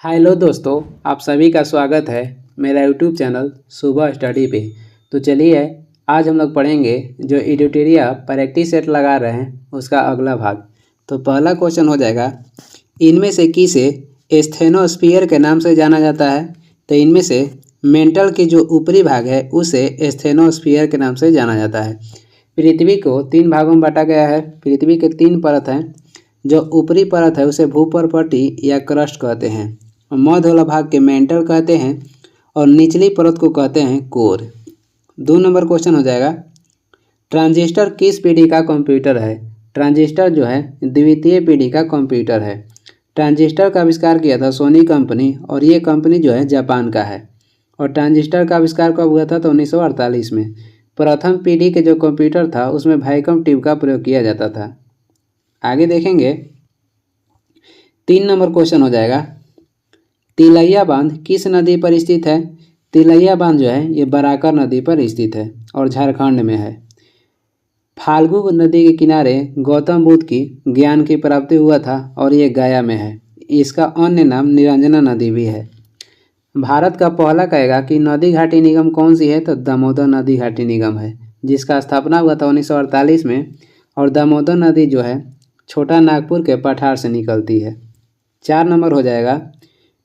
Hello दोस्तों, आप सभी का स्वागत है मेरा यूट्यूब चैनल सुबह स्टडी पे। तो चलिए आज हम लोग पढ़ेंगे जो एडिटोरिया प्रैक्टिस सेट लगा रहे हैं उसका अगला भाग। तो पहला क्वेश्चन हो जाएगा, इनमें से किसे एस्थेनोस्फीयर के नाम से जाना जाता है। तो इनमें से मेंटल की जो ऊपरी भाग है उसे एस्थेनोस्फीयर के नाम से जाना जाता है। पृथ्वी को 3 भागों में बांटा गया है। पृथ्वी के 3 परत हैं। जो ऊपरी परत है उसे भूपर्पटी या क्रस्ट कहते हैं, मध्य वाला भाग के मेंटल कहते हैं और निचली परत को कहते हैं कोर। 2 नंबर क्वेश्चन हो जाएगा, ट्रांजिस्टर किस पीढ़ी का कंप्यूटर है। ट्रांजिस्टर जो है द्वितीय पीढ़ी का कंप्यूटर है। ट्रांजिस्टर का आविष्कार किया था सोनी कंपनी और ये कंपनी जो है जापान का है। और ट्रांजिस्टर का आविष्कार कब हुआ था तो 1948 में। प्रथम पीढ़ी के जो कंप्यूटर था उसमें वैक्यूम ट्यूब का प्रयोग किया जाता था। आगे देखेंगे 3 नंबर क्वेश्चन हो जाएगा, तिलैया बांध किस नदी पर स्थित है। तिलैया बांध जो है ये बराकर नदी पर स्थित है और झारखंड में है। फाल्गु नदी के किनारे गौतम बुद्ध की ज्ञान की प्राप्ति हुआ था और ये गया में है। इसका अन्य नाम निरंजना नदी भी है। भारत का पहला कहेगा कि नदी घाटी निगम कौन सी है तो दामोदर नदी घाटी निगम है, जिसका स्थापना हुआ था 1948 में। और दामोदर नदी जो है छोटा नागपुर के पठार से निकलती है। 4 नंबर हो जाएगा,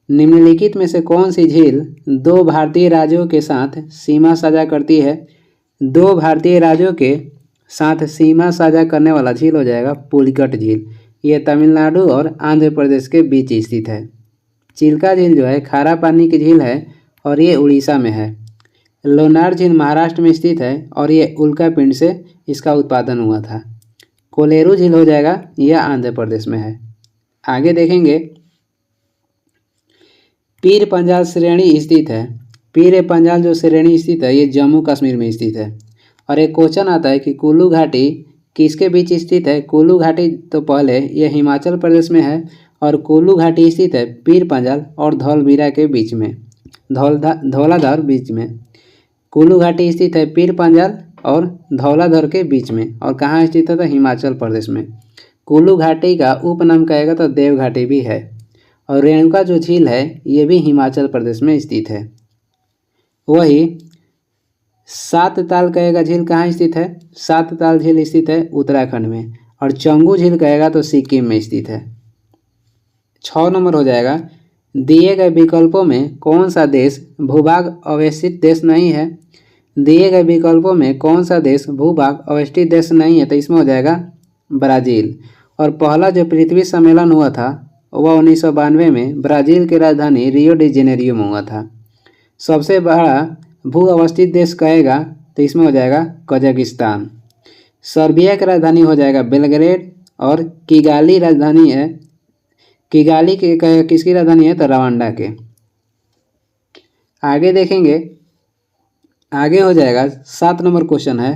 निम्नलिखित में से कौन सी झील 2 भारतीय राज्यों के साथ सीमा साझा करती है। 2 भारतीय राज्यों के साथ सीमा साझा करने वाला झील हो जाएगा पुलिकट झील। ये तमिलनाडु और आंध्र प्रदेश के बीच स्थित है। चिल्का झील जो है खारा पानी की झील है और ये उड़ीसा में है। लोनार झील महाराष्ट्र में स्थित है और ये उल्का पिंड से इसका उत्पादन हुआ था। कोलेरू झील हो जाएगा, यह आंध्र प्रदेश में है। आगे देखेंगे, पीर पंजाल श्रेणी स्थित है। पीर पंजाल जो श्रेणी स्थित है ये जम्मू कश्मीर में स्थित है। और एक क्वेश्चन आता है कि कुल्लू घाटी किसके बीच स्थित है। कुल्लू घाटी तो पहले ये हिमाचल प्रदेश में है और कुल्लू घाटी स्थित है पीर पंजाल और धौलवीरा के बीच में, धौलाधर बीच में। कुल्लू घाटी स्थित है पीर पंजाल और धौलाधर के बीच में। और कहाँ स्थित है तो हिमाचल प्रदेश में। कुल्लू घाटी का उपनाम कहेगा तो देव घाटी भी है। और रेणुका जो झील है ये भी हिमाचल प्रदेश में स्थित है। वही 7 ताल कहेगा झील कहाँ स्थित है। 7 ताल झील स्थित है उत्तराखंड में। और चंगू झील कहेगा तो सिक्किम में स्थित है। 6 नंबर हो जाएगा, दिए गए विकल्पों में कौन सा देश भूभाग अवस्थित देश नहीं है। दिए गए विकल्पों में कौन सा देश भूभाग अवस्थित देश नहीं है तो इसमें हो जाएगा ब्राज़ील। और पहला जो पृथ्वी सम्मेलन हुआ था वह 1992 में ब्राज़ील की राजधानी रियो डी जेनेरियो में हुआ था। सबसे बड़ा भू अवस्थित देश कहेगा तो इसमें हो जाएगा कजाकिस्तान। सर्बिया की राजधानी हो जाएगा बेलग्रेड। और किगाली राजधानी है, किगाली के किसकी राजधानी है तो रवांडा के। आगे देखेंगे, आगे हो जाएगा 7 नंबर क्वेश्चन है,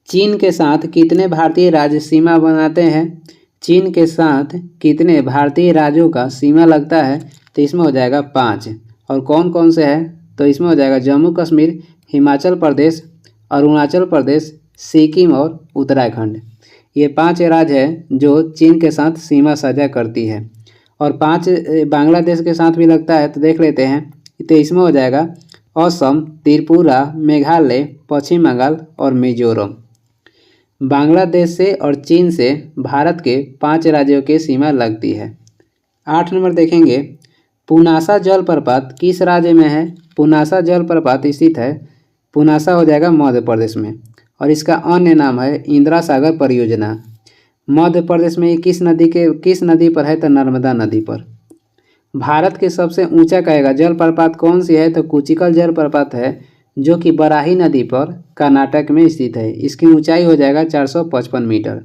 चीन के साथ कितने भारतीय राज्य सीमा बनाते हैं। चीन के साथ कितने भारतीय राज्यों का सीमा लगता है तो इसमें हो जाएगा 5। और कौन कौन से हैं तो इसमें हो जाएगा जम्मू कश्मीर, हिमाचल प्रदेश, अरुणाचल प्रदेश, सिक्किम और उत्तराखंड। ये 5 राज्य हैं जो चीन के साथ सीमा साझा करती है। और 5 बांग्लादेश के साथ भी लगता है तो देख लेते हैं। तो इसमें हो जाएगा असम, त्रिपुरा, मेघालय, पश्चिम बंगाल और मिजोरम। बांग्लादेश से और चीन से भारत के 5 राज्यों की सीमा लगती है। 8 नंबर देखेंगे, पुनासा जलप्रपात किस राज्य में है। पुनासा जलप्रपात स्थित है, पुनासा हो जाएगा मध्य प्रदेश में। और इसका अन्य नाम है इंदिरा सागर परियोजना। मध्य प्रदेश में किस नदी पर है तो नर्मदा नदी पर। भारत के सबसे ऊंचा कहेगा जलप्रपात कौन सी है तो कुचिकल जलप्रपात है, जो कि बराही नदी पर कर्नाटक में स्थित है। इसकी ऊंचाई हो जाएगा 455 मीटर।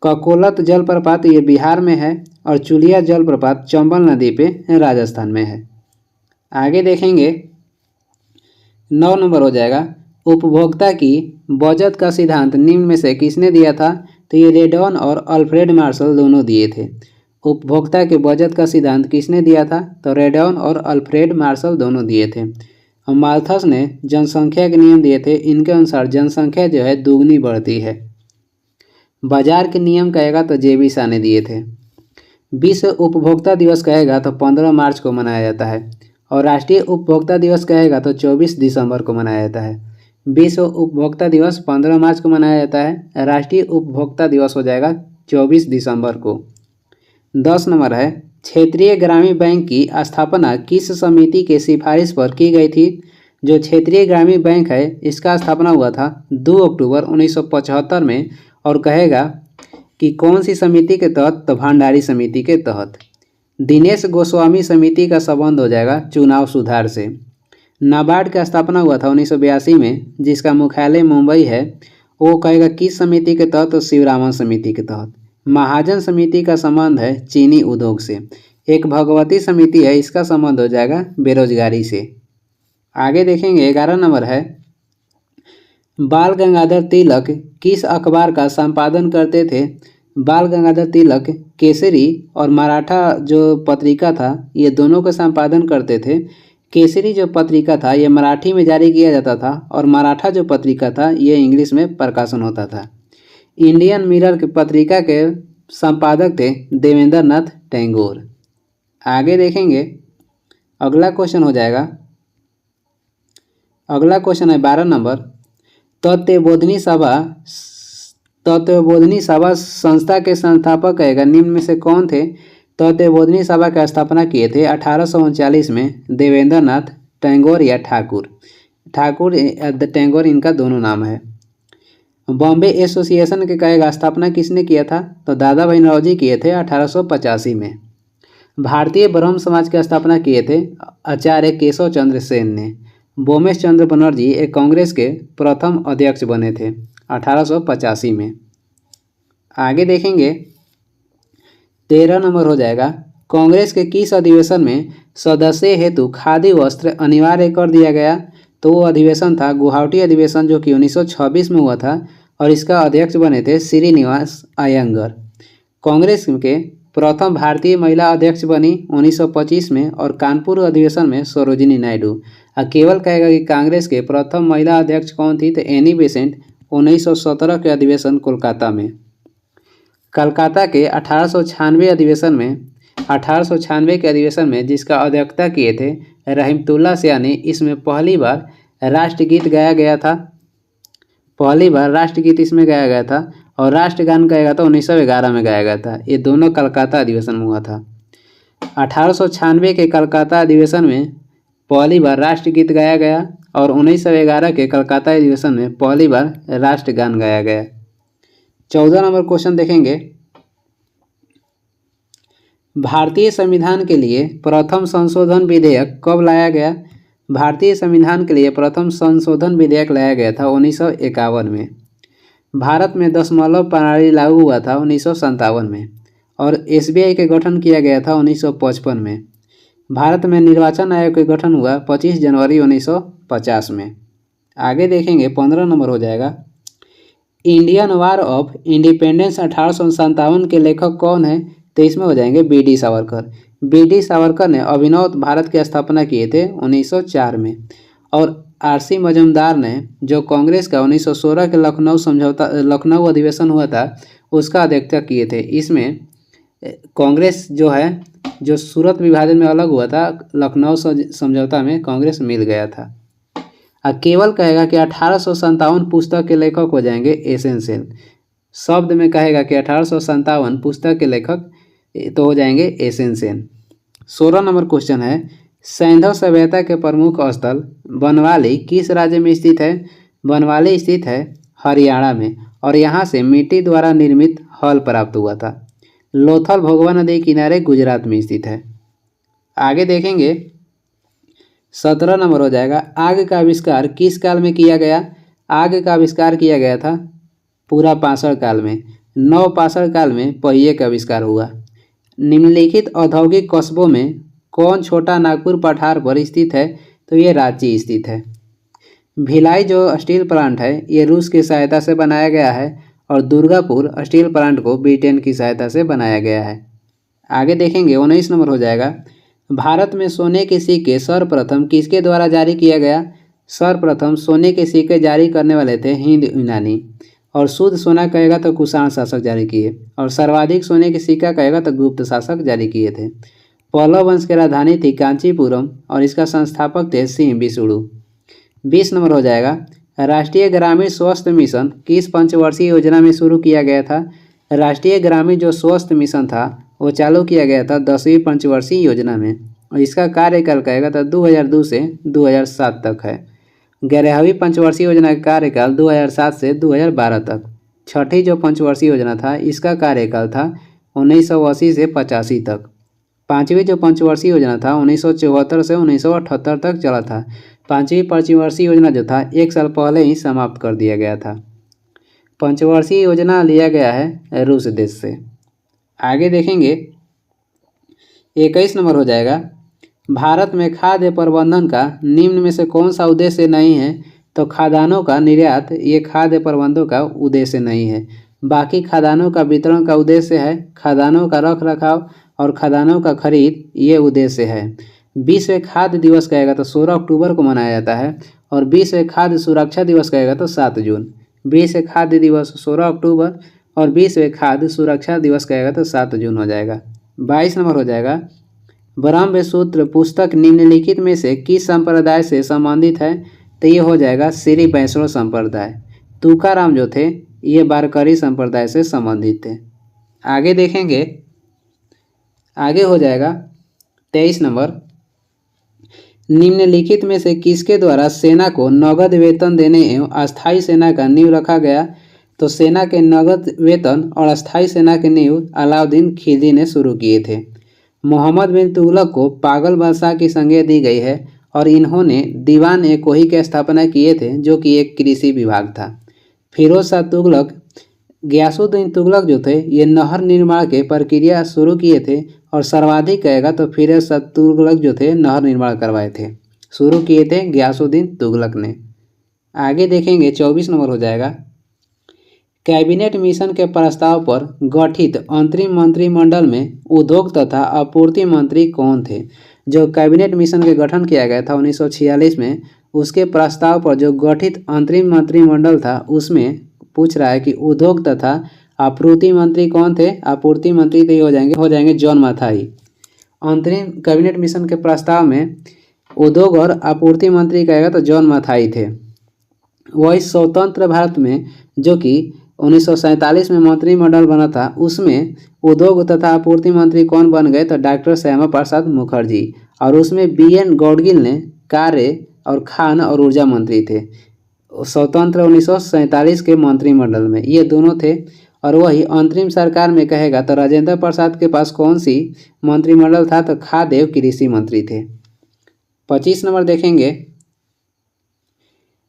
ककोलत जलप्रपात ये बिहार में है। और चुलिया जलप्रपात चंबल नदी पे राजस्थान में है। आगे देखेंगे 9 नंबर हो जाएगा, उपभोक्ता की बचत का सिद्धांत निम्न में से किसने दिया था तो ये रेडॉन और अल्फ्रेड मार्शल दोनों दिए थे। उपभोक्ता के बचत का सिद्धांत किसने दिया था तो रेडॉन और अल्फ्रेड मार्शल दोनों दिए थे। और माल्थस ने जनसंख्या के नियम दिए थे। इनके अनुसार जनसंख्या जो है दुगनी बढ़ती है। बाजार के नियम कहेगा तो जेबी शाह ने दिए थे। विश्व उपभोक्ता दिवस कहेगा तो 15 मार्च को मनाया जाता है, और राष्ट्रीय उपभोक्ता दिवस कहेगा तो 24 दिसंबर को मनाया जाता है। विश्व उपभोक्ता दिवस 15 मार्च को मनाया जाता है, राष्ट्रीय उपभोक्ता दिवस हो जाएगा 24 दिसंबर को। 10 नंबर है, क्षेत्रीय ग्रामीण बैंक की स्थापना किस समिति के सिफारिश पर की गई थी? जो क्षेत्रीय ग्रामीण बैंक है इसका स्थापना हुआ था 2 अक्टूबर 1975 में, और कहेगा कि कौन सी समिति के तहत? तो भंडारी समिति के तहत। दिनेश गोस्वामी समिति का संबंध हो जाएगा चुनाव सुधार से। नाबार्ड का स्थापना हुआ था 1982 में, जिसका मुख्यालय मुंबई है, वो कहेगा किस समिति के तहत? तो शिवरामन समिति के तहत। महाजन समिति का संबंध है चीनी उद्योग से। एक भगवती समिति है, इसका संबंध हो जाएगा बेरोजगारी से। आगे देखेंगे 11 नंबर है, बाल गंगाधर तिलक किस अखबार का संपादन करते थे? बाल गंगाधर तिलक केसरी और मराठा जो पत्रिका था ये दोनों का संपादन करते थे। केसरी जो पत्रिका था ये मराठी में जारी किया जाता था, और मराठा जो पत्रिका था ये इंग्लिश में प्रकाशन होता था। इंडियन मिरर की पत्रिका के संपादक थे देवेंद्र नाथ टैगोर। आगे देखेंगे अगला क्वेश्चन हो जाएगा, अगला क्वेश्चन है 12 नंबर, तत्वबोधिनी सभा संस्था के संस्थापक कहेगा निम्न में से कौन थे? तत्वबोधिनी सभा की स्थापना किए थे 1839 में देवेंद्र नाथ टैगोर या ठाकुर टैगोर इनका दोनों नाम है। बॉम्बे एसोसिएशन के कहेगा स्थापना किसने किया था? तो दादा भाई नौरोजी किए थे 1885 में। भारतीय ब्रह्म समाज की स्थापना किए थे आचार्य केशव चंद्र सेन ने। बोमेश चंद्र बनर्जी एक कांग्रेस के प्रथम अध्यक्ष बने थे 1885 में। आगे देखेंगे 13 नंबर हो जाएगा, कांग्रेस के किस अधिवेशन में सदस्य हेतु खादी वस्त्र अनिवार्य कर दिया गया? तो वो अधिवेशन था गुवाहाटी अधिवेशन, जो कि 1926 में हुआ था, और इसका अध्यक्ष बने थे श्रीनिवास अयंगर। कांग्रेस के प्रथम भारतीय महिला अध्यक्ष बनी 1925 में, और कानपुर अधिवेशन में सरोजिनी नायडू। केवल कहेगा कि कांग्रेस के प्रथम महिला अध्यक्ष कौन थी? तो एनी बेसेंट 1917 के अधिवेशन कोलकाता में। कलकत्ता के 1896 के अधिवेशन में जिसका अध्यक्षता किए थे रहमतुल्लाह सियानी, इसमें पहली बार राष्ट्रगीत गाया गया था। पहली बार राष्ट्रगीत इसमें गाया गया था, और राष्ट्रगान गाया था 1911 में गाया गया था। ये दोनों कलकत्ता अधिवेशन में हुआ था। 1896 के कलकत्ता अधिवेशन में पहली बार राष्ट्रगीत गाया गया, और 1911 के कलकत्ता अधिवेशन में पहली बार राष्ट्रगान गाया गया। 14 नंबर क्वेश्चन देखेंगे, भारतीय संविधान के लिए प्रथम संशोधन विधेयक कब लाया गया? भारतीय संविधान के लिए प्रथम संशोधन विधेयक लाया गया था 1951 में। भारत में दशमलव प्रणाली लागू हुआ था 1957 में, और SBI के गठन किया गया था 1955 में। भारत में निर्वाचन आयोग के गठन हुआ 25 जनवरी 1950 में। आगे देखेंगे 15 नंबर हो जाएगा, इंडियन वार ऑफ इंडिपेंडेंस 1857 के लेखक कौन है? तो इसमें हो जाएंगे BD सावरकर। BD सावरकर ने अभिनव भारत की स्थापना किए थे 1904 में, और RC मजूमदार ने जो कांग्रेस का 1916 के लखनऊ अधिवेशन हुआ था उसका अध्यक्षता किए थे। इसमें कांग्रेस जो है जो सूरत विभाजन में अलग हुआ था, लखनऊ समझौता में कांग्रेस मिल गया था। केवल कहेगा कि 1857 पुस्तक के लेखक हो जाएंगे एसएन सेन। शब्द में कहेगा कि 1857 पुस्तक के लेखक तो हो जाएंगे एसएन सेन। 16 नंबर क्वेश्चन है, सैंधव सभ्यता के प्रमुख स्थल बनवाली किस राज्य में स्थित है? बनवाली स्थित है हरियाणा में, और यहाँ से मिट्टी द्वारा निर्मित हल प्राप्त हुआ था। लोथल भोगवा नदी किनारे गुजरात में स्थित है। आगे देखेंगे 17 नंबर हो जाएगा, आग का आविष्कार किस काल में किया गया? आग का आविष्कार किया गया था पूरा पाषाण काल में। नव पाषाण काल में पहिए का आविष्कार हुआ। निम्नलिखित औद्योगिक कस्बों में कौन छोटा नागपुर पठार पर स्थित है? तो ये रांची स्थित है। भिलाई जो स्टील प्लांट है ये रूस की सहायता से बनाया गया है, और दुर्गापुर स्टील प्लांट को ब्रिटेन की सहायता से बनाया गया है। आगे देखेंगे 19 नंबर हो जाएगा, भारत में सोने के सिक्के सर्वप्रथम किसके द्वारा जारी किया गया? सर्वप्रथम सोने के सिक्के जारी करने वाले थे हिंद यूनानी, और शुद्ध सोना कहेगा तो कुषाण शासक जारी किए, और सर्वाधिक सोने के सिक्का कहेगा तो गुप्त शासक जारी किए थे। पल्लव वंश की राजधानी थी कांचीपुरम और इसका संस्थापक थे सिंह विष्णु। 20 नंबर हो जाएगा, राष्ट्रीय ग्रामीण स्वास्थ्य मिशन किस पंचवर्षीय योजना में शुरू किया गया था? राष्ट्रीय ग्रामीण जो स्वास्थ्य मिशन था वो चालू किया गया था 10वीं पंचवर्षीय योजना में, और इसका कार्यकाल कहेगा तो 2002 से 2007 तक है। 11वीं पंचवर्षीय योजना का कार्यकाल 2007 से 2012 तक। छठी जो पंचवर्षीय योजना था इसका कार्यकाल था 1980 से 85 तक। 5वीं जो पंचवर्षीय योजना था 1974 से 1978 तक चला था। 5वीं पंचवर्षीय योजना जो था 1 साल पहले ही समाप्त कर दिया गया था। पंचवर्षीय योजना लिया गया है रूस देश से। आगे देखेंगे 21 नंबर हो जाएगा, भारत में खाद्य प्रबंधन का निम्न में से कौन सा उद्देश्य नहीं है? तो खाद्यान्नों का निर्यात ये खाद्य प्रबंधों का उद्देश्य नहीं है। बाकी खाद्यान्नों का वितरण का उद्देश्य है, खाद्यान्नों का रख रखाव और खाद्यान्नों का खरीद ये उद्देश्य है। विश्व खाद्य दिवस कहेगा तो 16 अक्टूबर को मनाया जाता है, और विश्व खाद्य सुरक्षा दिवस कहेगा तो 7 जून। विश्व खाद्य दिवस 16 अक्टूबर और विश्व खाद्य सुरक्षा दिवस कहेगा तो 7 जून हो जाएगा। 22 नंबर हो जाएगा, ब्रह्मसूत्र पुस्तक निम्नलिखित में से किस संप्रदाय से संबंधित है? तो ये हो जाएगा श्री वैष्णव संप्रदाय। तुकाराम जो थे ये वारकरी संप्रदाय से संबंधित थे। आगे देखेंगे, आगे हो जाएगा 23 नंबर, निम्नलिखित में से किसके द्वारा सेना को नगद वेतन देने एवं अस्थायी सेना का नींव रखा गया? तो सेना के नगद वेतन और अस्थायी सेना के नींव अलाउद्दीन खिलजी ने शुरू किए थे। मोहम्मद बिन तुगलक को पागल बादशाह की संज्ञा दी गई है, और इन्होंने दीवान ए कोही की स्थापना किए थे जो कि एक कृषि विभाग था। फिरोज शाह तुगलक, गयासुद्दीन तुगलक जो थे ये नहर निर्माण के प्रक्रिया शुरू किए थे, और सर्वाधिक कहेगा तो फिरोज शाह तुगलक जो थे नहर निर्माण करवाए थे, शुरू किए थे गयासुद्दीन तुगलक ने। आगे देखेंगे 24 नंबर हो जाएगा, कैबिनेट मिशन के प्रस्ताव पर गठित अंतरिम मंत्रिमंडल में उद्योग तथा आपूर्ति मंत्री कौन थे? जो कैबिनेट मिशन के गठन किया गया था 1946 में, उसके प्रस्ताव पर जो गठित अंतरिम मंत्रिमंडल था उसमें पूछ रहा है कि उद्योग तथा आपूर्ति मंत्री कौन थे? आपूर्ति मंत्री तो ये हो जाएंगे जॉन मथाई। अंतरिम कैबिनेट मिशन के प्रस्ताव में उद्योग और आपूर्ति मंत्री कहेगा तो जॉन मथाई थे। वही स्वतंत्र भारत में जो कि 1947 में मंत्रिमंडल बना था उसमें उद्योग तथा आपूर्ति मंत्री कौन बन गए? तो डॉक्टर श्यामा प्रसाद मुखर्जी, और उसमें BN गौडगिल ने कार्य और खान और ऊर्जा मंत्री थे। स्वतंत्र 1947 के मंत्रिमंडल में ये दोनों थे। और वही अंतरिम सरकार में कहेगा तो राजेंद्र प्रसाद के पास कौन सी मंत्रिमंडल था? तो खाद्य एवं कृषि मंत्री थे। 25 नंबर देखेंगे,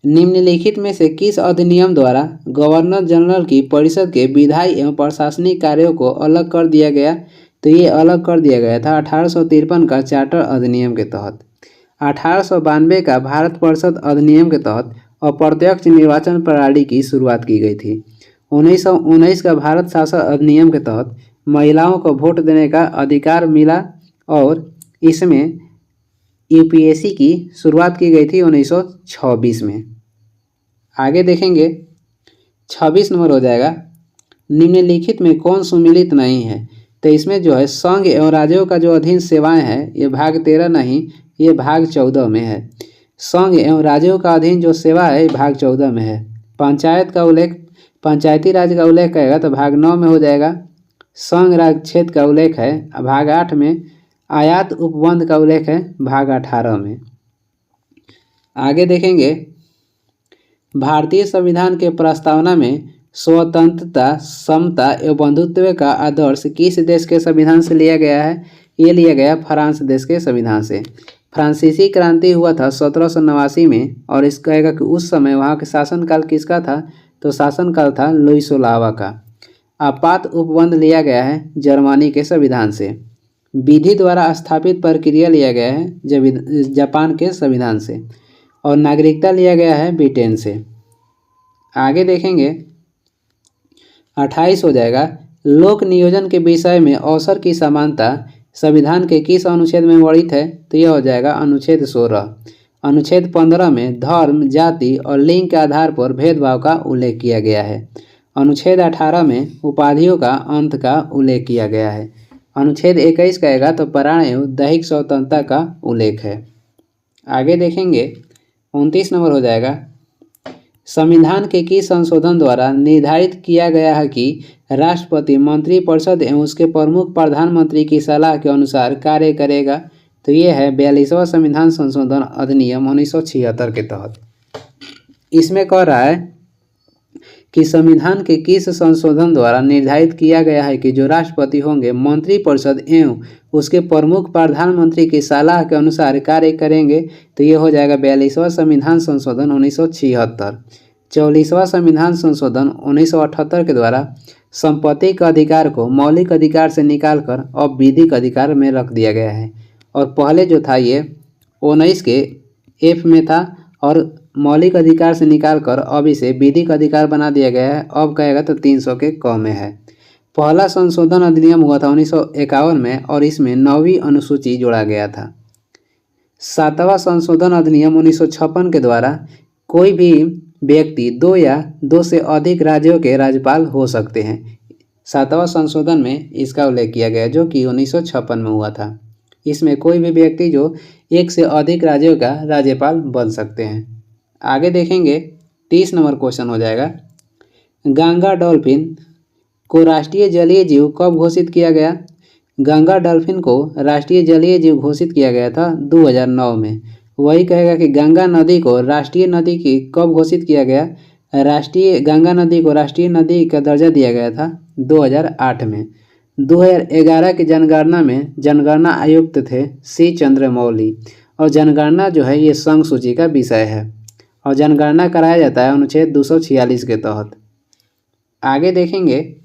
निम्नलिखित में से किस अधिनियम द्वारा गवर्नर जनरल की परिषद के विधायी एवं प्रशासनिक कार्यों को अलग कर दिया गया? तो ये अलग कर दिया गया था 1853 का चार्टर अधिनियम के तहत। 1892 का भारत परिषद अधिनियम के तहत अप्रत्यक्ष निर्वाचन प्रणाली की शुरुआत की गई थी। 1919 का भारत शासन अधिनियम के तहत महिलाओं को वोट देने का अधिकार मिला, और इसमें UPSC की शुरुआत की गई थी 1926 में। आगे देखेंगे 26 नंबर हो जाएगा, निम्नलिखित में कौन सुमिलित नहीं है? तो इसमें जो है संघ एवं राज्यों का जो अधीन सेवाएं हैं ये भाग 13 नहीं, ये भाग 14 में है। संघ एवं राज्यों का अधीन जो सेवा है भाग 14 में है। पंचायत का उल्लेख, पंचायती राज का उल्लेख करेगा तो भाग 9 में हो जाएगा। संघ राज्य क्षेत्र का उल्लेख है भाग 8 में। आयात उपबंध का उल्लेख है भाग 18 में। आगे देखेंगे, भारतीय संविधान के प्रस्तावना में स्वतंत्रता, समता एवं बंधुत्व का आदर्श किस देश के संविधान से लिया गया है? ये लिया गया फ्रांस देश के संविधान से। फ्रांसीसी क्रांति हुआ था 1789 में, और इस कहेगा कि उस समय वहाँ के शासनकाल किसका था? तो शासनकाल था लुई 16वां का। आपात उपबंध लिया गया है जर्मनी के संविधान से। विधि द्वारा स्थापित प्रक्रिया लिया गया है जापान के संविधान से, और नागरिकता लिया गया है ब्रिटेन से। आगे देखेंगे 28 हो जाएगा, लोक नियोजन के विषय में अवसर की समानता संविधान के किस अनुच्छेद में वर्णित है? तो यह हो जाएगा अनुच्छेद 16। अनुच्छेद 15 में धर्म, जाति और लिंग के आधार पर भेदभाव का उल्लेख किया गया है। अनुच्छेद 18 में उपाधियों का अंत का उल्लेख किया गया है। अनुच्छेद 21 कहेगा तो प्राण एवं दैहिक स्वतंत्रता का उल्लेख है। आगे देखेंगे 29 नंबर हो जाएगा, संविधान के किस संशोधन द्वारा निर्धारित किया गया है कि राष्ट्रपति मंत्रिपरिषद एवं उसके प्रमुख प्रधानमंत्री की सलाह के अनुसार कार्य करेगा? तो ये है 42वां संविधान संशोधन अधिनियम 1976 के तहत। इसमें कह रहा है कि संविधान के किस संशोधन द्वारा निर्धारित किया गया है कि जो राष्ट्रपति होंगे मंत्रिपरिषद एवं उसके प्रमुख प्रधानमंत्री की सलाह के अनुसार कार्य करेंगे? तो ये हो जाएगा 42वां संविधान संशोधन 1976। 44वां संविधान संशोधन 1978 के द्वारा संपत्ति के अधिकार को मौलिक अधिकार से निकालकर अब विधिक अधिकार में रख दिया गया है। और पहले जो था ये 19 के एफ में था और मौलिक अधिकार से निकालकर अब इसे विधिक अधिकार बना दिया गया है। अब कहेगा तो 300 के क में है। पहला संशोधन अधिनियम हुआ था 1951 में और इसमें 9वीं अनुसूची जोड़ा गया था। 7वां संशोधन अधिनियम 1956 के द्वारा कोई भी व्यक्ति 2 या 2 से अधिक राज्यों के राज्यपाल हो सकते हैं। 7वां संशोधन में इसका उल्लेख किया गया जो कि 1956 में हुआ था। इसमें कोई भी व्यक्ति जो 1 से अधिक राज्यों का राज्यपाल बन सकते हैं। आगे देखेंगे 30 नंबर क्वेश्चन हो जाएगा, गंगा डॉल्फिन को राष्ट्रीय जलीय जीव कब घोषित किया गया? गंगा डॉल्फिन को राष्ट्रीय जलीय जीव घोषित किया गया था 2009 में। वही कहेगा कि गंगा नदी को राष्ट्रीय नदी की कब घोषित किया गया? गंगा नदी को राष्ट्रीय नदी का दर्जा दिया गया था 2008 में। 2011 की जनगणना में जनगणना आयुक्त थे सी चंद्रमौली और जनगणना जो है ये संघ सूची का विषय है और जनगणना कराया जाता है अनुच्छेद 246 के तहत। आगे देखेंगे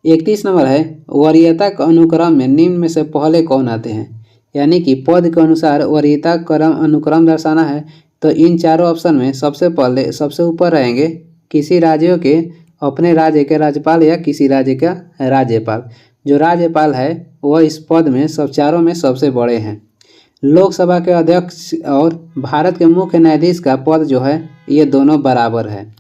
31 नंबर है, वरीयता के अनुक्रम में निम्न में से पहले कौन आते हैं? यानी कि पद के अनुसार वरीयता क्रम अनुक्रम दर्शाना है तो इन चारों ऑप्शन में सबसे पहले सबसे ऊपर रहेंगे किसी राज्यों के अपने राज्य के राज्यपाल या किसी राज्य का राज्यपाल। जो राज्यपाल है वह इस पद में सब चारों में सबसे बड़े हैं। लोकसभा के अध्यक्ष और भारत के मुख्य न्यायाधीश का पद जो है ये दोनों बराबर है।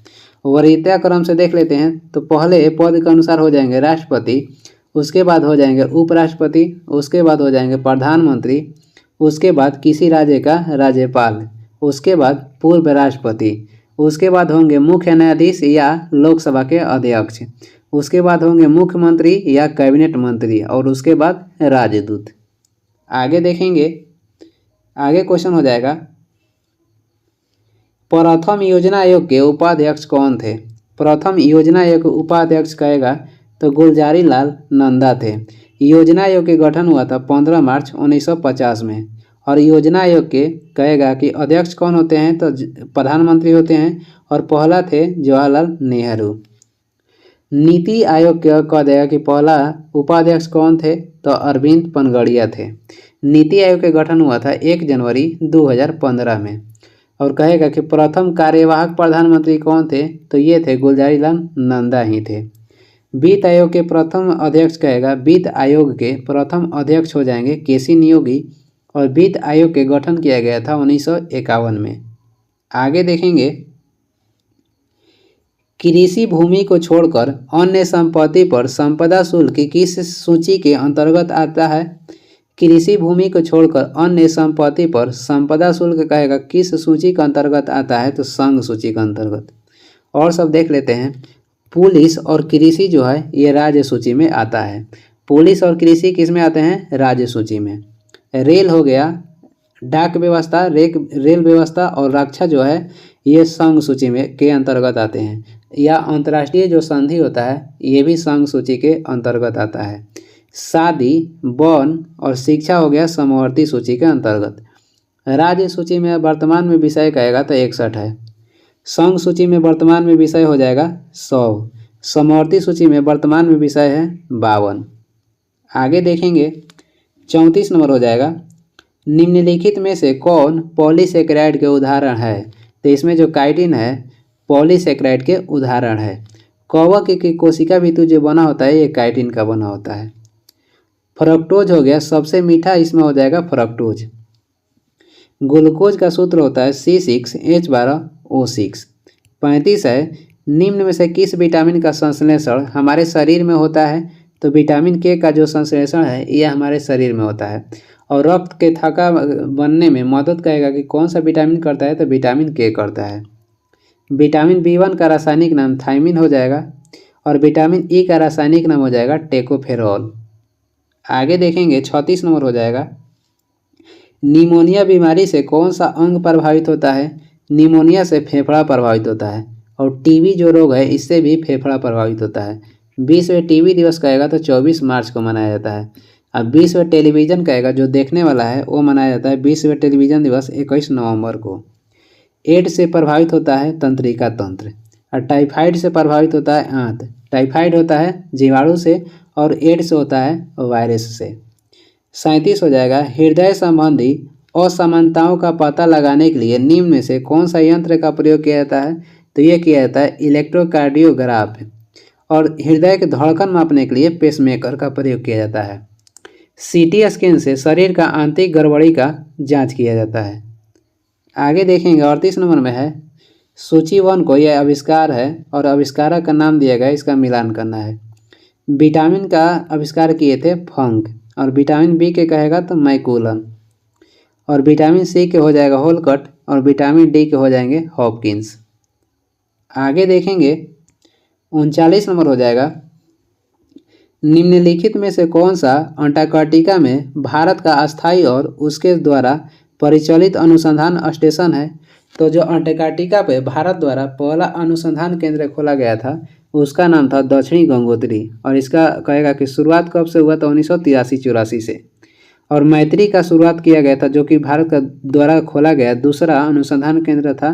वरीयता क्रम से देख लेते हैं तो पहले पद के अनुसार हो जाएंगे राष्ट्रपति, उसके बाद हो जाएंगे उपराष्ट्रपति, उसके बाद हो जाएंगे प्रधानमंत्री, उसके बाद किसी राज्य का राज्यपाल, उसके बाद पूर्व राष्ट्रपति, उसके बाद होंगे मुख्य न्यायाधीश या लोकसभा के अध्यक्ष, उसके बाद होंगे मुख्यमंत्री या कैबिनेट मंत्री और उसके बाद राजदूत। आगे देखेंगे, आगे क्वेश्चन हो जाएगा, प्रथम योजना आयोग के उपाध्यक्ष कौन थे? प्रथम योजना आयोग के उपाध्यक्ष कहेगा तो गुलजारी लाल नंदा थे। योजना आयोग के गठन हुआ था 15 मार्च 1950 में और योजना आयोग के कहेगा कि अध्यक्ष कौन होते हैं? तो प्रधानमंत्री होते हैं और पहला थे जवाहरलाल नेहरू। नीति आयोग के कह देगा कि पहला उपाध्यक्ष कौन थे? तो अरविंद पनगड़िया थे। नीति आयोग के गठन हुआ था 1 जनवरी 2015 में और कहेगा कि प्रथम कार्यवाहक प्रधानमंत्री कौन थे? तो ये थे गुलजारी लाल नंदा ही थे। वित्त आयोग के प्रथम अध्यक्ष कहेगा वित्त आयोग के प्रथम अध्यक्ष हो जाएंगे केसी नियोगी और वित्त आयोग के गठन किया गया था 1951 में। आगे देखेंगे, कृषि भूमि को छोड़कर अन्य संपत्ति पर संपदा शुल्क किस सूची के अंतर्गत आता है? कृषि भूमि को छोड़कर अन्य संपत्ति पर संपदा शुल्क कहेगा किस सूची के अंतर्गत आता है? तो संघ सूची के अंतर्गत। और सब देख लेते हैं, पुलिस और कृषि जो है ये राज्य सूची में आता है। पुलिस और कृषि किस में आते हैं? राज्य सूची में। रेल हो गया, डाक व्यवस्था, रेल व्यवस्था और रक्षा जो है ये संघ सूची में के अंतर्गत आते हैं। या अंतर्राष्ट्रीय जो संधि होता है ये भी संघ सूची के अंतर्गत आता है। शादी, वन और शिक्षा हो गया समवर्ती सूची के अंतर्गत। राज्य सूची में वर्तमान में विषय कहेगा तो 61 है। संघ सूची में वर्तमान में विषय हो जाएगा 100। समवर्ती सूची में वर्तमान में विषय है 52। आगे देखेंगे 34 नंबर हो जाएगा, निम्नलिखित में से कौन पॉलीसेकेराइड के उदाहरण है? तो इसमें जो काइटिन है पॉलीसेकेराइड के उदाहरण है। कवक की कोशिका भित्ति जो बना होता है ये काइटिन का बना होता है। फ्रक्टोज हो गया, सबसे मीठा इसमें हो जाएगा फ्रक्टोज। ग्लूकोज का सूत्र होता है C6H12O6। 35 है, निम्न में से किस विटामिन का संश्लेषण हमारे शरीर में होता है? तो विटामिन के का जो संश्लेषण है यह हमारे शरीर में होता है। और रक्त के थक्का बनने में मदद करेगा कि कौन सा विटामिन करता है? तो विटामिन के करता है। विटामिन B1 का रासायनिक नाम थायमिन हो जाएगा और विटामिन ई का रासायनिक नाम हो जाएगा टेकोफेरॉल। आगे देखेंगे 36 नंबर हो जाएगा, निमोनिया बीमारी से कौन सा अंग प्रभावित होता है? निमोनिया से फेफड़ा प्रभावित होता है और टीबी जो रोग है इससे भी फेफड़ा प्रभावित होता है। विश्व टीबी दिवस कहेगा तो 24 मार्च को मनाया जाता है। अब विश्व टेलीविज़न कहेगा जो देखने वाला है वो मनाया जाता है विश्व टेलीविज़न दिवस 21 नवंबर को। एड्स से प्रभावित होता है तंत्रिका तंत्र और टाइफाइड से प्रभावित होता है आंत। टाइफाइड होता है जीवाणु से और एड्स होता है वायरस से। 37 हो जाएगा, हृदय संबंधी असमानताओं का पता लगाने के लिए निम्न में से कौन सा यंत्र का प्रयोग किया जाता है? तो यह किया जाता है इलेक्ट्रोकार्डियोग्राफ। और हृदय की धड़कन मापने के लिए पेसमेकर का प्रयोग किया जाता है। सीटी स्कैन से शरीर का आंतरिक गड़बड़ी का जांच किया जाता है। आगे देखेंगे 38 नंबर में है, सूची 1 को यह आविष्कार है और आविष्कारक का नाम दिया गया, इसका मिलान करना है। विटामिन का आविष्कार किए थे फंक और विटामिन बी के कहेगा तो मैकुलन और विटामिन सी के हो जाएगा होलकट और विटामिन डी के हो जाएंगे हॉपकिंस। आगे देखेंगे 39 नंबर हो जाएगा, निम्नलिखित में से कौन सा अंटार्कटिका में भारत का अस्थायी और उसके द्वारा परिचालित अनुसंधान स्टेशन है? तो जो अंटार्कटिका पे भारत द्वारा पहला अनुसंधान केंद्र खोला गया था उसका नाम था दक्षिणी गंगोत्री और इसका कहेगा कि शुरुआत कब से हुआ? तो 1983-84 से। और मैत्री का शुरुआत किया गया था जो कि भारत का द्वारा खोला गया दूसरा अनुसंधान केंद्र था,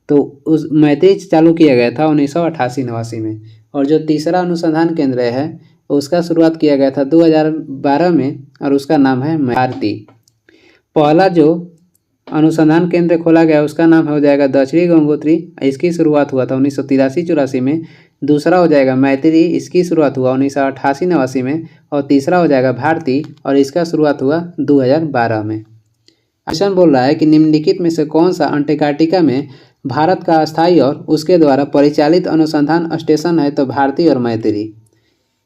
तो उस मैत्री चालू किया गया था 1988-89 में। और जो तीसरा अनुसंधान केंद्र है उसका शुरुआत किया गया था 2012 में और उसका नाम है भारती। पहला जो अनुसंधान केंद्र खोला गया उसका नाम हो जाएगा दक्षिणी गंगोत्री, इसकी शुरुआत हुआ था 1983-84 में। दूसरा हो जाएगा मैत्री, इसकी शुरुआत हुआ 1988-89 में। और तीसरा हो जाएगा भारती और इसका शुरुआत हुआ 2012 में। क्वेश्चन बोल रहा है कि निम्नलिखित में से कौन सा अंटार्कटिका में भारत का अस्थायी और उसके द्वारा परिचालित अनुसंधान स्टेशन है? तो भारती और मैत्री।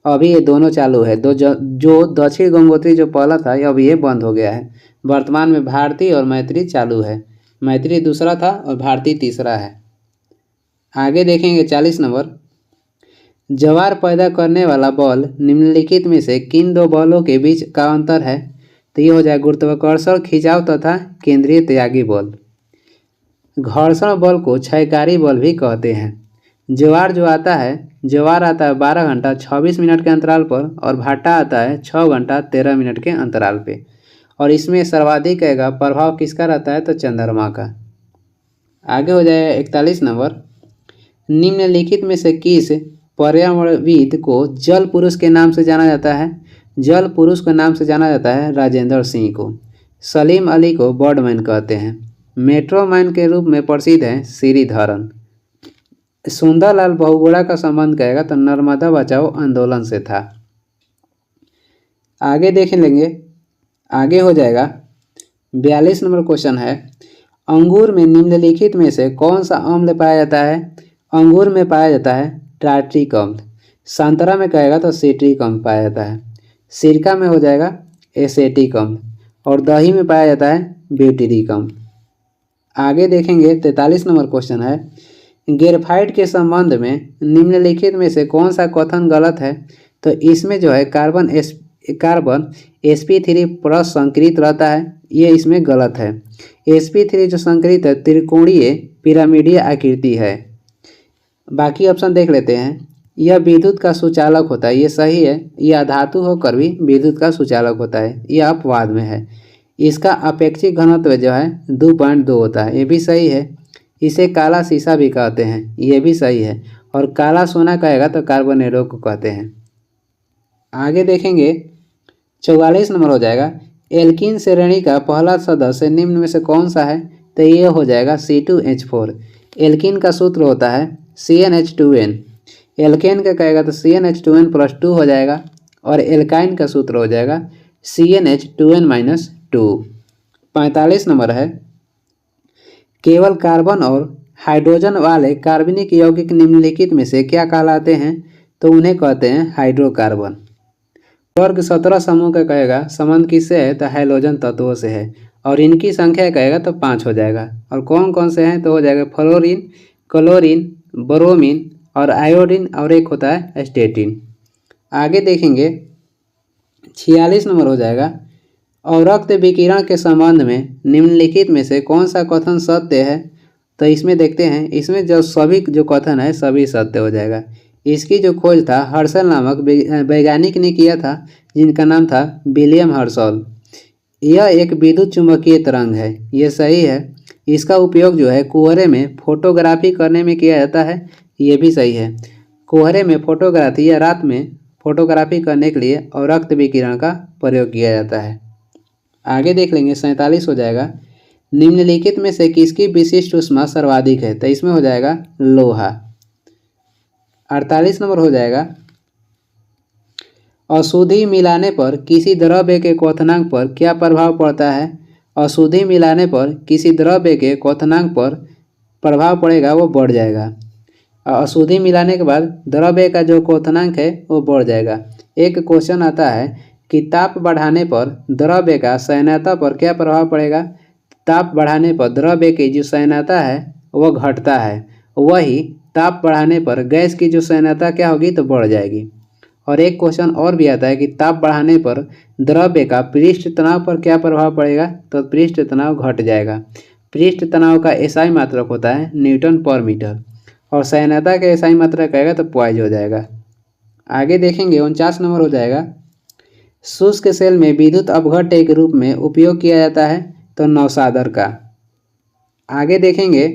अभी ये दोनों चालू है, जो दक्षिण गंगोत्री जो पहला था अभी ये बंद हो गया है। वर्तमान में भारती और मैत्री चालू है। मैत्री दूसरा था और भारती तीसरा है। आगे देखेंगे 40 नंबर, ज्वार पैदा करने वाला बल निम्नलिखित में से किन दो बलों के बीच का अंतर है? तो ये हो जाए गुरुत्वाकर्षण खिंचाव तथा केंद्रीय त्यागी बल। घर्षण बल को क्षयकारी बल भी कहते हैं। ज्वार आता है 12 घंटा 26 मिनट के अंतराल पर और भाटा आता है 6 घंटा 13 मिनट के अंतराल पे। और इसमें सर्वाधिक प्रभाव किसका रहता है? तो चंद्रमा का। आगे हो जाए 41 नंबर, निम्नलिखित में से किस पर्यावरणविद को जल पुरुष के नाम से जाना जाता है? जल पुरुष के नाम से जाना जाता है राजेंद्र सिंह को। सलीम अली को बर्डमैन कहते हैं। मेट्रोमैन के रूप में प्रसिद्ध है श्रीधरन। सुंदरलाल बहुगुणा का संबंध कहेगा तो नर्मदा बचाओ आंदोलन से था। आगे देख लेंगे, आगे हो जाएगा 42 नंबर क्वेश्चन है, अंगूर में निम्नलिखित में से कौन सा अम्ल पाया जाता है? अंगूर में पाया जाता है टार्ट्रिक अम्ल। संतरा में कहेगा तो सिट्रिक अम्ल पाया जाता है। सिरका में हो जाएगा एसेटिक अम्ल और दही में पाया जाता है ब्यूटेरिक अम्ल। आगे देखेंगे 43 नंबर क्वेश्चन है, ग्रेफाइट के संबंध में निम्नलिखित में से कौन सा कथन गलत है? तो इसमें जो है कार्बन sp3+ संकरित रहता है, ये इसमें गलत है। sp3 जो संकरित है त्रिकोणीय पिरामिडीय आकृति है। बाकी ऑप्शन देख लेते हैं। यह विद्युत का सुचालक होता है, ये सही है। यह धातु होकर भी विद्युत का सुचालक होता है, यह अपवाद में है। इसका अपेक्षिक घनत्व जो है 2.2 होता है, ये भी सही है। इसे काला शीशा भी कहते हैं, ये भी सही है। और काला सोना कहेगा तो कार्बोनेटों को कहते हैं। आगे देखेंगे 44 नंबर हो जाएगा, एल्कीन श्रेणी का पहला सदस्य निम्न में से कौन सा है? तो ये हो जाएगा C2H4। एल्कीन का सूत्र होता है CnH2n। एल्केन का कहेगा तो CnH2n+2 हो जाएगा और एल्काइन का सूत्र हो जाएगा CnH2n-2। 45 नंबर है, केवल कार्बन और हाइड्रोजन वाले कार्बनिक यौगिक निम्नलिखित में से क्या कहलाते हैं? तो उन्हें कहते हैं हाइड्रोकार्बन। वर्ग 17 समूह का कहेगा संबंध किससे है? तो हाइड्रोजन तत्वों से है और इनकी संख्या कहेगा तो 5 हो जाएगा। और कौन कौन से हैं? तो हो जाएगा फ्लोरीन, क्लोरीन, ब्रोमीन और आयोडीन और एक होता है स्टेटिन। आगे देखेंगे 46 नंबर हो जाएगा अवरक्त विकिरण के संबंध में निम्नलिखित में से कौन सा कथन सत्य है? तो इसमें देखते हैं, इसमें जो सभी जो कथन है सभी सत्य हो जाएगा। इसकी जो खोज था हर्शल नामक वैज्ञानिक ने किया था, जिनका नाम था विलियम हर्शल। यह एक विद्युत चुंबकीय तरंग है, ये सही है। इसका उपयोग जो है कोहरे में फोटोग्राफी करने में किया जाता है, ये भी सही है। कोहरे में फोटोग्राफी या रात में फोटोग्राफी करने के लिए अवरक्त विकिरण का प्रयोग किया जाता है। आगे देख लेंगे 47 हो जाएगा निम्नलिखित में से किसकी विशिष्ट ऊष्मा सर्वाधिक है? तो इसमें हो जाएगा लोहा। 48 नंबर हो जाएगा अशुद्धि मिलाने पर किसी द्रव्य के क्वथनांक पर क्या प्रभाव पड़ता है? अशुद्धि मिलाने पर किसी द्रव्य के क्वथनांक पर प्रभाव पड़ेगा, वो बढ़ जाएगा। अशुद्धि मिलाने के बाद द्रव्य का जो क्वथनांक है वो बढ़ जाएगा। एक क्वेश्चन आता है कि ताप बढ़ाने पर द्रव्य का सयनता पर क्या प्रभाव पड़ेगा? ताप बढ़ाने पर द्रव्य की जो सयनता है वह घटता है, वही ताप बढ़ाने पर गैस की जो सयनता क्या होगी? तो बढ़ जाएगी। और एक क्वेश्चन और भी आता है कि ताप बढ़ाने पर द्रव्य का पृष्ठ तनाव पर क्या प्रभाव पड़ेगा? तो पृष्ठ तनाव घट जाएगा। पृष्ठ तनाव का एसआई मात्रक होता है न्यूटन पर मीटर और सयनता का एसआई मात्रक कहेगा तो पॉइज हो जाएगा। आगे देखेंगे 49 नंबर हो जाएगा शुष्क सेल में विद्युत अपघट्य के रूप में उपयोग किया जाता है, तो नौसादर का। आगे देखेंगे,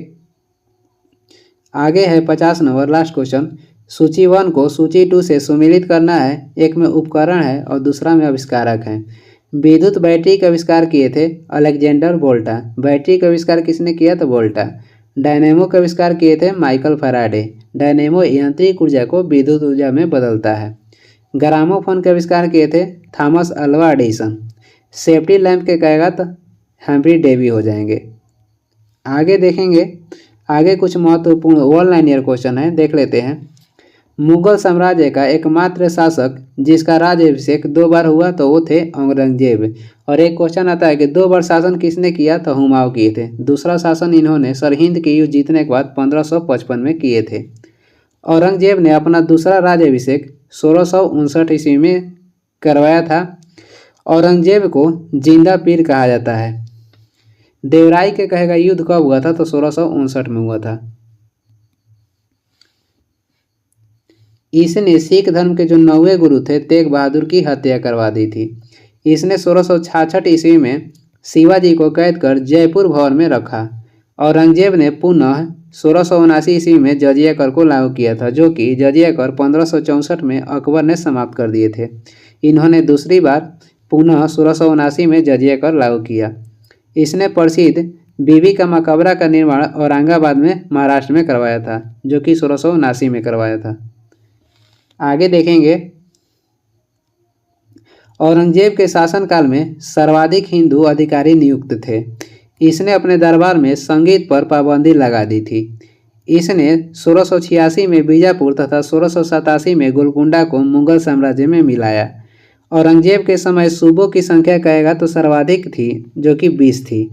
आगे है 50 नंबर लास्ट क्वेश्चन। सूची 1 को सूची 2 से सुमेलित करना है। एक में उपकरण है और दूसरा में आविष्कारक है। विद्युत बैटरी का आविष्कार किए थे अलेक्जेंडर वोल्टा। बैटरी का आविष्कार किसने किया? तो वोल्टा। डायनेमो का आविष्कार किए थे माइकल फैराडे। डायनेमो यांत्रिक ऊर्जा को विद्युत ऊर्जा में बदलता है। ग्रामोफोन का आविष्कार किए थे Thomas Alva Edison. Safety lamp के कहेगा तो हेनरी डेवी हो जाएंगे। आगे देखेंगे, आगे कुछ महत्वपूर्ण वन लाइनर क्वेश्चन है, देख लेते हैं। मुगल साम्राज्य का एकमात्र शासक जिसका राज्याभिषेक 2 बार हुआ तो वो थे औरंगजेब। और एक क्वेश्चन आता है कि 2 बार शासन किसने किया? तो हुमायूं किए थे। दूसरा शासन इन्होंने सरहिंद के युद्ध जीतने के बाद 1555 में किए थे। औरंगजेब ने अपना दूसरा राज्याभिषेक 1659 ईस्वी में करवाया था। औरंगजेब को जिंदा पीर कहा जाता है। देवराई के कहेगा युद्ध कब हुआ था? तो 1659 में हुआ था। इसने सिख धर्म के जो 9वें गुरु थे तेग बहादुर की हत्या करवा दी थी। इसने 1666 ईस्वी में शिवाजी को कैद कर जयपुर भवन में रखा। औरंगजेब ने पुनः 1679 ईस्वी में जजिया कर को लागू किया था, जो कि जजिया कर 1564 में अकबर ने समाप्त कर दिए थे। इन्होंने दूसरी बार पुनः 1679 में जजिया कर लागू किया। इसने प्रसिद्ध बीबी का मकबरा का निर्माण औरंगाबाद में महाराष्ट्र में करवाया था, जो कि 1679 में करवाया था। आगे देखेंगे, औरंगजेब के शासनकाल में सर्वाधिक हिंदू अधिकारी नियुक्त थे। इसने अपने दरबार में संगीत पर पाबंदी लगा दी थी। इसने 1686 में बीजापुर तथा 1687 में गोलकुंडा को मुगल साम्राज्य में मिलाया। औरंगजेब के समय सूबों की संख्या कहेगा तो सर्वाधिक थी, जो कि 20 थी।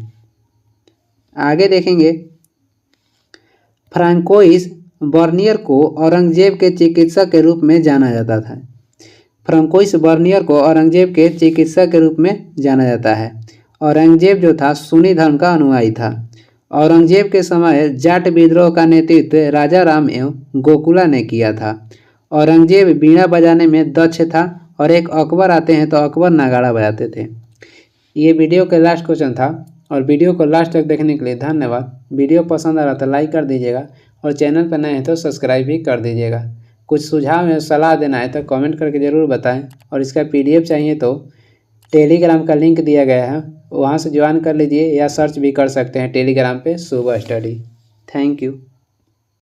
आगे देखेंगे, फ्रांकोइस बर्नियर को औरंगजेब के चिकित्सक के रूप में जाना जाता था। फ्रांकोइस बर्नियर को औरंगजेब के चिकित्सक के रूप में जाना जाता है। औरंगजेब जो था सुन्नी धर्म का अनुयायी था। औरंगजेब के समय जाट विद्रोह का नेतृत्व राजा राम एवं गोकुला ने किया था। औरंगजेब बीड़ा बजाने में दक्ष था और एक अकबर आते हैं तो अकबर नगाड़ा बजाते थे। ये वीडियो का लास्ट क्वेश्चन था और वीडियो को लास्ट तक देखने के लिए धन्यवाद। वीडियो पसंद आ रहा तो लाइक कर दीजिएगा और चैनल पर नए हैं तो सब्सक्राइब भी कर दीजिएगा। कुछ सुझाव या सलाह देना है तो कमेंट करके ज़रूर बताएं और इसका PDF चाहिए तो टेलीग्राम का लिंक दिया गया है, वहाँ से ज्वाइन कर लीजिए या सर्च भी कर सकते हैं टेलीग्राम पे सुबह स्टडी। Thank you.